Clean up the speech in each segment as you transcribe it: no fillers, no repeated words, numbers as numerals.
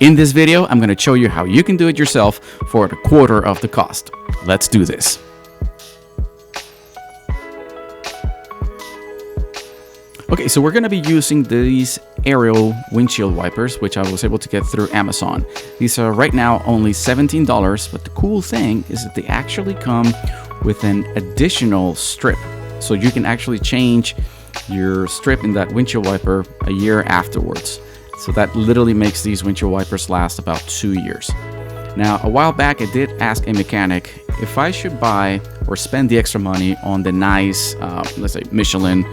In this video, I'm going to show you how you can do it yourself for a quarter of the cost. Let's do this. Okay, so we're going to be using these aerial windshield wipers, which I was able to get through Amazon. These are right now only $17, but the cool thing is that they actually come with an additional strip. So you can actually change your strip in that windshield wiper a year afterwards. So that literally makes these windshield wipers last about 2 years. Now, a while back, I did ask a mechanic if I should buy or spend the extra money on the nice, let's say Michelin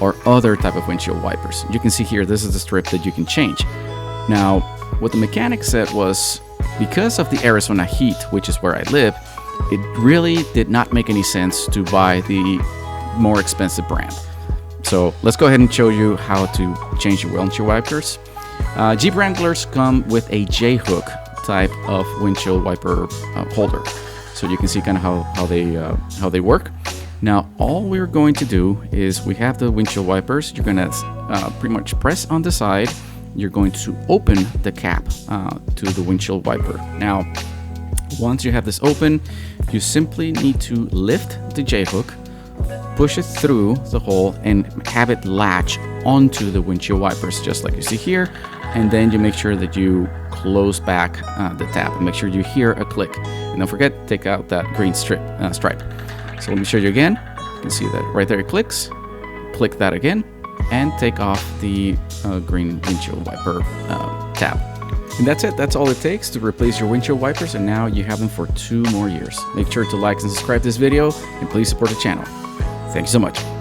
or other type of windshield wipers. You can see here, this is the strip that you can change. Now, what the mechanic said was, because of the Arizona heat, which is where I live, it really did not make any sense to buy the more expensive brand. So let's go ahead and show you how to change your windshield wipers. Jeep Wranglers come with a J-hook type of windshield wiper holder, so you can see kind of how they work. Now, all we're going to do is we have the windshield wipers. You're going to pretty much press on the side. You're going to open the cap to the windshield wiper. Now, once you have this open, you simply need to lift the J-hook, push it through the hole, and have it latch onto the windshield wipers, just like you see here. And then you make sure that you close back the tab and make sure you hear a click. And don't forget, take out that green stripe. So let me show you again. You can see that right there it clicks. Click that again and take off the green windshield wiper tab. And that's it. That's all it takes to replace your windshield wipers, and now you have them for 2 more years. Make sure to like and subscribe this video, and please support the channel. Thank you so much.